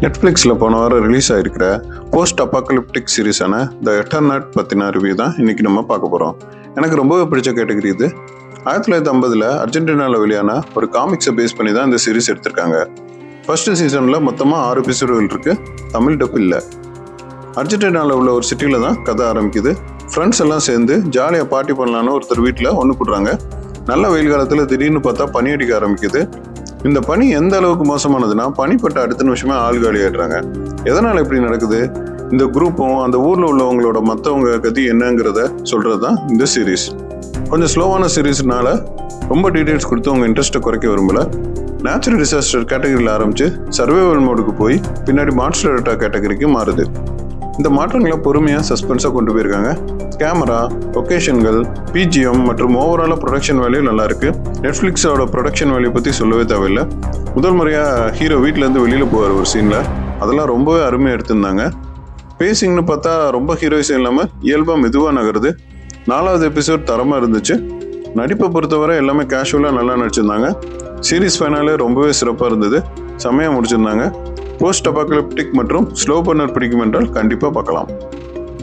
நெட்ஃப்ளிக்ஸில் போன வாரம் ரிலீஸ் ஆகிருக்கிற போஸ்ட் அப்பாக்கலிப்டிக் சீரீஸான த எட்டர்நாட் பற்றின ரிவ்யூ தான் இன்றைக்கி நம்ம பார்க்க போகிறோம். எனக்கு ரொம்பவே பிடிச்ச கேட்டகரி இது. 1950 அர்ஜென்டினாவில் வெளியான ஒரு காமிக்ஸை பேஸ் பண்ணி தான் இந்த சீரீஸ் எடுத்திருக்காங்க. ஃபர்ஸ்ட் சீசனில் மொத்தமாக 6 எபிசோடுகள் இருக்குது. தமிழ் டப் இல்லை. அர்ஜென்டினாவில் உள்ள ஒரு சிட்டியில் தான் கதை ஆரம்பிக்குது. ஃப்ரெண்ட்ஸ் எல்லாம் சேர்ந்து ஜாலியாக பார்ட்டி பண்ணலான்னு ஒருத்தர் வீட்டில் ஒன்று கூடுறாங்க. நல்ல வெயில் காலத்தில் திடீர்னு பார்த்தா பனி அடிக்க ஆரம்பிக்குது. இந்த பனி எந்த அளவுக்கு மோசமானதுன்னா பனிப்பட்ட அடுத்த நிமிஷமே ஆள் காலி ஆயிடுறாங்க. எதனால் இப்படி நடக்குது? இந்த குரூப்பும் அந்த ஊரில் உள்ளவங்களோட மற்றவங்க கதி என்னங்கிறத சொல்கிறது தான் இந்த சீரீஸ். கொஞ்சம் ஸ்லோவான சீரீஸ்னால ரொம்ப டீட்டெயில்ஸ் கொடுத்து உங்கள் இன்ட்ரெஸ்ட்டை குறைக்க விரும்பலை. நேச்சுரல் டிசாஸ்டர் கேட்டகரியில் ஆரம்பித்து சர்வைவல் மோடுக்கு போய் பின்னாடி மான்ஸ்டர் அட்டாக் கேட்டகரிக்கு மாறுது. இந்த மாற்றங்களை பொறுமையாக சஸ்பென்ஸாக கொண்டு போயிருக்காங்க. கேமரா, லொக்கேஷன்கள், பிஜிஎம் மற்றும் ஓவராலாக ப்ரொடக்ஷன் வேல்யூ நல்லா இருக்கு. நெட்ஃப்ளிக்ஸோட ப்ரொடக்ஷன் வேல்யூ பற்றி சொல்லவே தேவையில்லை. முதல் முறையாக ஹீரோ வீட்டிலேருந்து வெளியில் போவார் ஒரு சீனில். அதெல்லாம் ரொம்பவே அருமையாக எடுத்திருந்தாங்க. பேசிங்னு பார்த்தா ரொம்ப ஹீரோயிஸும் இல்லாமல் இயல்பாக மெதுவாக நகருது. 4வது எபிசோட் தரமாக இருந்துச்சு. நடிப்பை பொறுத்தவரை எல்லாமே கேஷுவலாக நல்லா நடிச்சிருந்தாங்க. சீரீஸ் ஃபைனாலே ரொம்பவே சிறப்பாக இருந்தது. செம்மையாக முடிச்சிருந்தாங்க. போஸ்ட் அபாக்கலிப்டிக் மற்றும் ஸ்லோ பர்னர் பிடிக்கும் என்றால் கண்டிப்பாக பார்க்கலாம்.